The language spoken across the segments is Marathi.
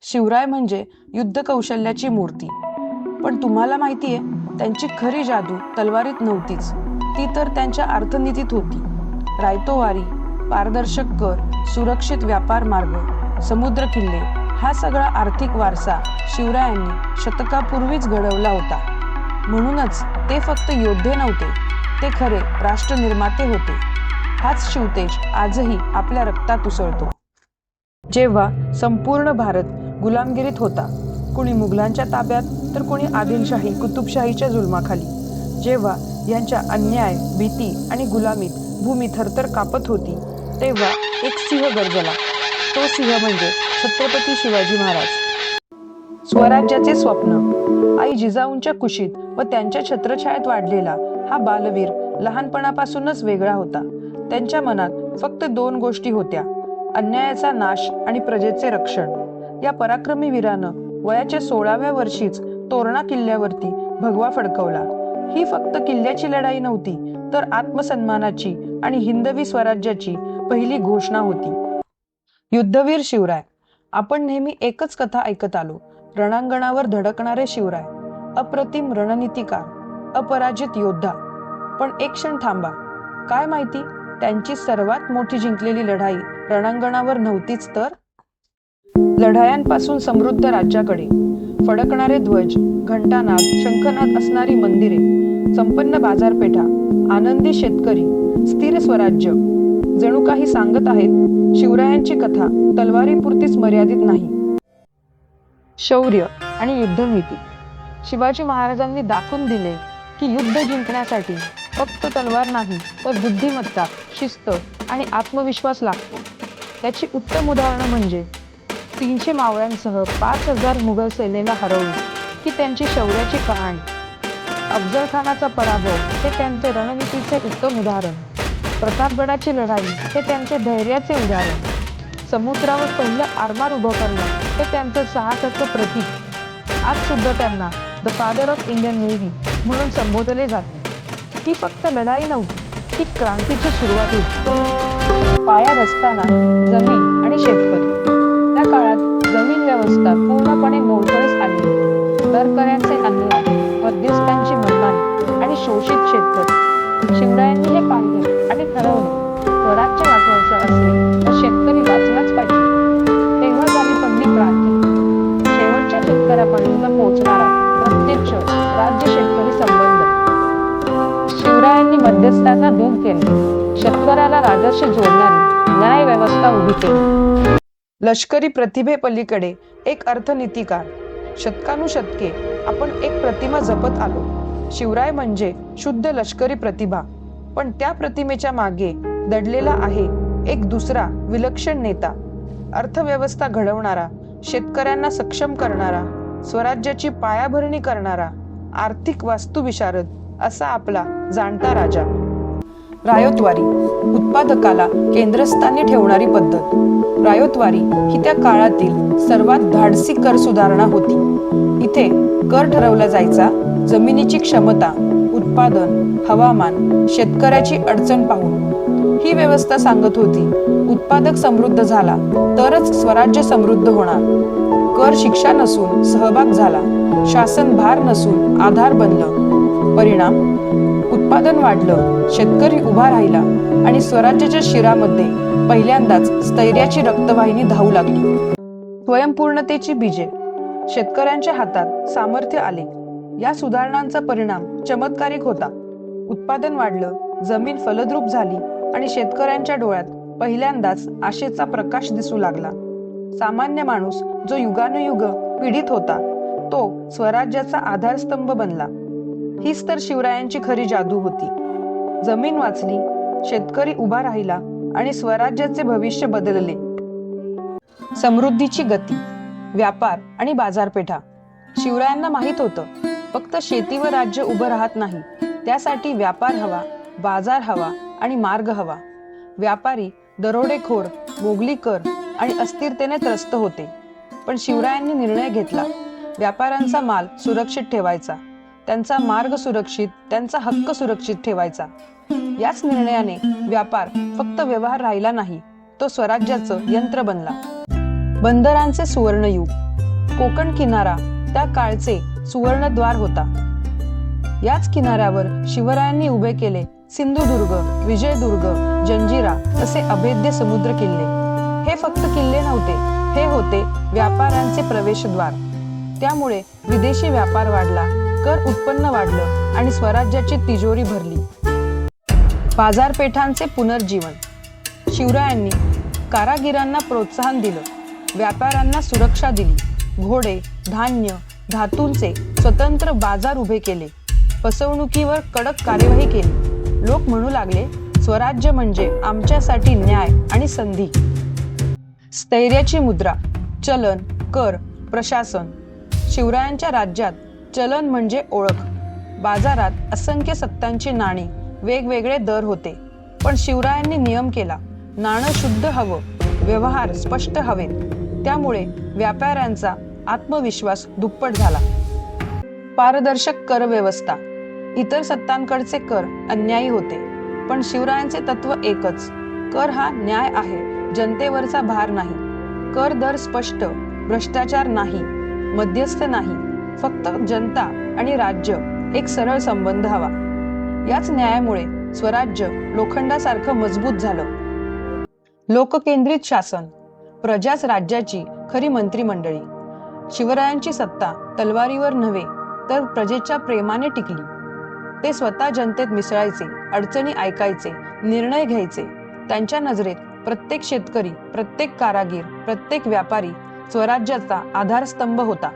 शिवराय म्हणजे युद्ध कौशल्याची मूर्ती. पण तुम्हाला माहितीये, त्यांची खरी जादू तलवारीत नव्हतीच, ती तर त्यांच्या अर्थनीतीत होती. रायतोवारी, पारदर्शक कर, सुरक्षित व्यापार मार्ग, समुद्र किल्ले, हा सगळा आर्थिक वारसा शिवरायांनी शतकापूर्वीच घडवला होता. म्हणूनच ते फक्त योद्धे नव्हते, ते खरे राष्ट्रनिर्माते होते. हाच शिवतेज आजही आपल्या रक्तात उसळतो. जेव्हा संपूर्ण भारत गुलामगिरीत होता, कुणी मुघलांच्या ताब्यात तर कुणी आदिलशाही कुतुबशाहीच्या जुलमाखाली, जेव्हा यांच्या अन्याय, भीती आणि गुलामीत भूमी थरथर कापत होती, तेव्हा एक सिंह गरजला. तो सिंह म्हणजे छत्रपती शिवाजी महाराज. स्वराज्याचे स्वप्न, आई जिजाऊंच्या कुशीत व त्यांच्या छत्रछायेत वाढलेला हा बालवीर लहानपणापासूनच वेगळा होता. त्यांच्या मनात फक्त दोन गोष्टी होत्या, अन्यायाचा नाश आणि प्रजेचे रक्षण. या पराक्रमी वीरानं वयाच्या 16व्या वर्षीच तोरणा किल्ल्यावरती भगवा फडकवला. ही फक्त किल्ल्याची लढाई नव्हती, तर आत्मसन्मानाची आणि हिंदवी स्वराज्याची पहिली घोषणा होती. युद्धवीर शिवराय. आपण नेहमी एकच कथा ऐकत आलो, रणांगणावर धडकणारे शिवराय, अप्रतिम रणनीतिकार, अपराजित योद्धा. पण एक क्षण थांबा, काय माहिती त्यांची सर्वात मोठी जिंकलेली लढाई रणांगणावर नव्हतीच तर? लढायांपासून समृद्ध राज्याकडे, फडकणारे ध्वज, घंटानाद, शंखनाद असणारी मंदिरे, संपन्न बाजारपेठा, आनंदी शेतकरी, स्थिर स्वराज्य. जणू काही सांगत आहेत, शिवरायांची कथा तलवारीपुरतीच मर्यादित नाही. शौर्य आणि युद्धनीती. शिवाजी महाराजांनी दाखवून दिले की युद्ध जिंकण्यासाठी फक्त तलवार नाही, तर बुद्धिमत्ता, शिस्त आणि आत्मविश्वास लागतो. याची उत्तम उदाहरणं म्हणजे 300 मावळ्यांसह 5000 मुघल सेनेला हरवणे ही त्यांची शौर्याची कहाणी. अफजल खानाचा पराभव हे त्यांचे रणनीतीचे उत्तम उदाहरण. प्रतापगडाची लढाई हे त्यांचे धैर्याचे उदाहरण. समुद्रावर पहिलं आरमार उभं करणं हे त्यांचं साहसाचं प्रतीक. आज सुद्धा त्यांना the father of Indian navy म्हणून संबोधले जाते. ही फक्त लढाई नव्हती, ही क्रांतीची सुरुवात होती. पाया रचताना जमीन आणि शेतकरी. त्या काळात जमीन व्यवस्था पूर्णपणे मोडकळीस आली. दरकऱ्यांचे अन्याय, मध्यस्थांची मनमानी आणि शोषित शेतकरी. शिवरायांनी हे पाहिले आणि ठरवले, स्वराज्य वाचवायचं असेल तर शेतकरी वाचलाच पाहिजे. तेव्हा झाली पहिली क्रांती, शेवटच्या शेतकऱ्यापर्यंत पोहोचणारा प्रत्यक्ष राज्य शेतकरी संबंध. शिवरायांनी मध्यस्थांना दूर केले, शेतकऱ्याला राजाशी जोडणारी न्याय व्यवस्था उभी केली. लष्करी प्रतिभेपलीकडे एक अर्थनीतिकार. शतकानुशतके आपण एक प्रतिमा जपत आलो. शिवराय म्हणजे शुद्ध लष्करी प्रतिभा, पण त्या प्रतिमेच्या मागे दडलेला आहे एक दुसरा विलक्षण नेता, अर्थव्यवस्था घडवणारा, शेतकऱ्यांना सक्षम करणारा, स्वराज्याची पायाभरणी करणारा, आर्थिक वास्तुविशारद असा आपला जाणता राजा. रायोतवारी, उत्पादकाला केंद्रस्थानी ठेवणारी पद्धत. रायोतवारी ही त्या काळातील सर्वात धाडसी कर सुधारणा होती. इथे कर ठरवला जायचा जमिनीची क्षमता, उत्पादन, हवामान, शेतकऱ्याची अडचण पाहून. ही व्यवस्था सांगत होती, उत्पादक समृद्ध झाला तरच स्वराज्य समृद्ध होणार. कर शिक्षा नसून सहभाग झाला, शासन भार नसून आधार बनलं. परिणाम, उत्पादन वाढलं, शेतकरी उभा राहिला आणि स्वराज्याच्या शिरामध्ये पहिल्यांदाच स्थैर्याची रक्तवाहिनी धावू लागली. स्वयंपूर्णतेची बीजे. शेतकऱ्यांच्या हातात सामर्थ्य आले. या सुधारणांचा परिणाम चमत्कारिक होता. उत्पादन वाढलं, जमीन फलद्रूप झाली आणि शेतकऱ्यांच्या डोळ्यात पहिल्यांदाच आशेचा प्रकाश दिसू लागला. सामान्य माणूस जो युगानुयुग पीडित होता, तो स्वराज्याचा आधारस्तंभ बनला. हीच तर शिवरायांची खरी जादू होती. जमीन वाचली, शेतकरी उभा राहिला आणि स्वराज्याचे भविष्य बदलले. समृद्धीची गती. व्यापार आणि बाजारपेठा. शिवरायांना माहित होतं, फक्त शेतीवर राज्य उभं राहत नाही, त्यासाठी व्यापार हवा, बाजार हवा आणि मार्ग हवा. व्यापारी दरोडेखोर, मोगली कर आणि अस्थिरतेने त्रस्त होते. पण शिवरायांनी निर्णय घेतला, व्यापाऱ्यांचा माल सुरक्षित ठेवायचा, त्यांचा मार्ग सुरक्षित, त्यांचा हक्क सुरक्षित ठेवायचा. याच निर्णयाने व्यापार फक्त व्यवहार राहिला नाही, तो स्वराज्याचं यंत्र बनला. बंदरांचे सुवर्णयुग. कोकण किनारा त्या काळचे सुवर्णद्वार होता. याच किनाऱ्यावर शिवरायांनी उभे केले सिंधुदुर्ग, विजयदुर्ग, जंजिरा असे अभेद्य समुद्र किल्ले. हे फक्त किल्ले नव्हते, हे होते व्यापाऱ्यांचे प्रवेशद्वार. त्यामुळे विदेशी व्यापार वाढला, कर उत्पन्न वाढलं आणि स्वराज्याची तिजोरी भरली. बाजारपेठांचे पुनर्जीवन. शिवरायांनी कारागिरांना प्रोत्साहन दिलं, व्यापाऱ्यांना सुरक्षा दिली, घोडे, धान्य, धातूंचे स्वतंत्र बाजार उभे केले, फसवणुकीवर कडक कार्यवाही केली. लोक म्हणू लागले, स्वराज्य म्हणजे आमच्यासाठी न्याय आणि संधी. स्थैर्याची मुद्रा. चलन, कर, प्रशासन. शिवरायांच्या राज्यात चलन म्हणजे ओळख. बाजारात असंख्य सत्तांची नाणी, वेगवेगळे दर होते. पण शिवरायांनी नियम केला, नाणं शुद्ध हवं, व्यवहार स्पष्ट हवेत. त्यामुळे व्यापाऱ्यांचा आत्मविश्वास दुप्पट झाला. पारदर्शक कर व्यवस्था. इतर सत्तांकडचे कर अन्यायी होते, पण शिवरायांचे तत्व एकच, कर हा न्याय आहे, जनतेवरचा भार नाही. कर दर स्पष्ट, भ्रष्टाचार नाही, मध्यस्थ नाही, फक्त जनता आणि राज्य एक सरळ संबंध हवा. याच न्यायामुळे स्वराज्य लोखंडासारखं मजबूत झालं. लोककेंद्रित शासन. प्रजाच राज्याची खरी मंत्रिमंडळी. शिवरायांची सत्ता तलवारीवर नव्हे तर प्रजेच्या प्रेमाने टिकली. ते स्वतः जनतेत मिसळायचे, अडचणी ऐकायचे, निर्णय घ्यायचे. त्यांच्या नजरेत प्रत्येक शेतकरी, प्रत्येक कारागीर, प्रत्येक व्यापारी स्वराज्याचा आधारस्तंभ होता.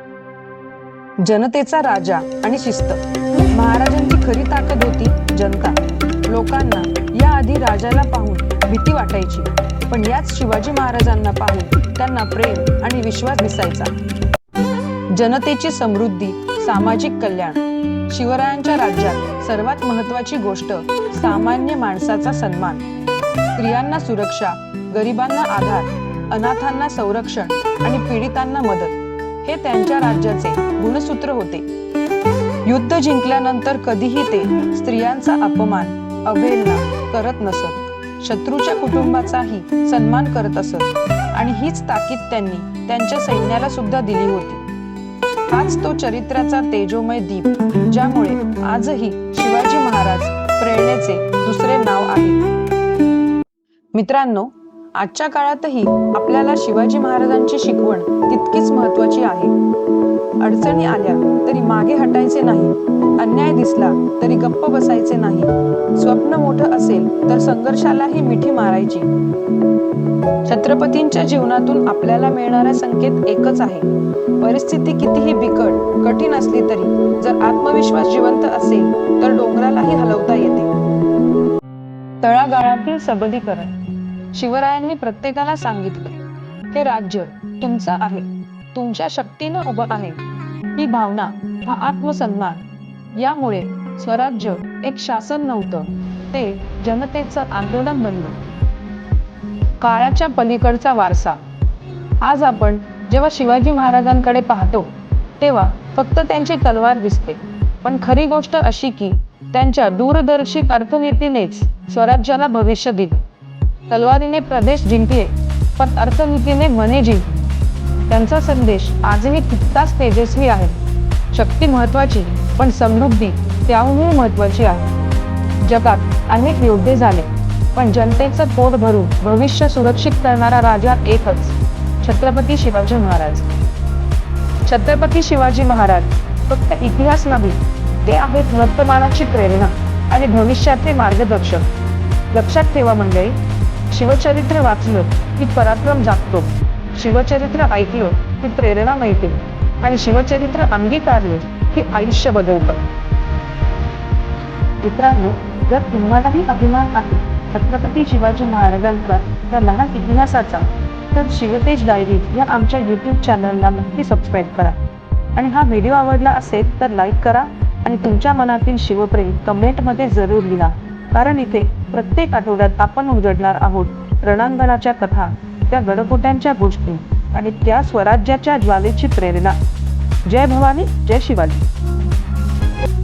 जनतेचा राजा आणि शिस्त. महाराजांची खरी ताकद होती जनता. लोकांना याआधी राजाला पाहून भीती वाटायची, पण याच शिवाजी महाराजांना पाहून त्यांना प्रेम आणि विश्वास दिसायचा. जनतेची समृद्धी, सामाजिक कल्याण. शिवरायांच्या राज्यात सर्वात महत्त्वाची गोष्ट सामान्य माणसाचा सन्मान. स्त्रियांना सुरक्षा, गरिबांना आधार, अनाथांना संरक्षण आणि पीडितांना मदत हे त्यांच्या राज्याचे गुणसूत्र होते. युद्ध जिंकल्यानंतर कधीही ते स्त्रियांचा अपमान, अवहेलना करत नसत. शत्रूच्या कुटुंबाचाही सन्मान करत असत आणि हीच ताकीद त्यांनी त्यांच्या सैन्याला सुद्धा दिली होती. हाच तो चरित्राचा तेजोमय दीप, ज्यामुळे आजही शिवाजी महाराज प्रेरणेचे दुसरे नाव आहे. मित्रांनो, आजच्या काळातही आपल्याला शिवाजी महाराजांची शिकवण तितकीच महत्त्वाची आहे. अडचणी आल्या तरी मागे हटायचे नाही, अन्याय दिसला तरी गप्प बसायचे नाही. स्वप्न मोठं असेल तर संघर्षालाही मिठी मारायची. छत्रपतींच्या जीवनातून आपल्याला मिळणारा संकेत एकच आहे, परिस्थिती कितीही बिकट, कठीण असली तरी जर आत्मविश्वास जिवंत असेल तर डोंगरालाही हलवता येते. तळागाळातील सबलीकरण. शिवरायांनी प्रत्येकाला सांगितलं, हे राज्य तुमचं आहे, तुमच्या शक्तीनं उभं आहे. ही भावना, हा आत्मसन्मान, यामुळे स्वराज्य एक शासन नव्हतं, ते जनतेचं आंदोलन बनलं. काळाच्या पलीकडचा वारसा. आज आपण जेव्हा शिवाजी महाराजांकडे पाहतो तेव्हा फक्त त्यांची तलवार दिसते, पण खरी गोष्ट अशी की त्यांच्या दूरदर्शी अर्थनीतीनेच स्वराज्याला भविष्य दिले. तलवारीने प्रदेश जिंकले, पण अर्थनीतीने मने जिंकली. त्यांचा संदेश आजही तितकाच तेजस्वी आहे. शक्ती महत्वाची, पण समृद्धी त्याहूनही महत्वाची आहे. जगात अनेक योद्धे झाले, पण जनतेचं पोट भरून भविष्य सुरक्षित करणारा राजा एकच, छत्रपती शिवाजी महाराज. छत्रपती शिवाजी महाराज फक्त इतिहास नाही, ते आहेत वर्तमानाची प्रेरणा आणि भविष्याचे मार्गदर्शक. लक्षात ठेवा मंडळी, शिवचरित्र वाचलं की पराक्रम जागतो, शिवचरित्र ऐकलं की प्रेरणा मिळते आणि शिवचरित्र अंगीकारलं की आयुष्य बदलतं. मित्रांनो, जर तुम्हालाही अभिमान आहे छत्रपती शिवाजी महाराजांचा त्या लहान इतिहासाचा, तर शिवतेज डायरी या आमच्या YouTube चॅनलला नक्की सबस्क्राईब करा. आणि हा व्हिडिओ आवडला असेल तर लाईक करा आणि तुमच्या मनातील शिवप्रेम कमेंटमध्ये जरूर लिहा. कारण इथे प्रत्येक आठवड्यात आपण उजडणार आहोत रणांगणाच्या कथा, त्या गडकोट्यांच्या गोष्टी आणि त्या स्वराज्याच्या ज्वालेची प्रेरणा. जय भवानी, जय शिवाजी.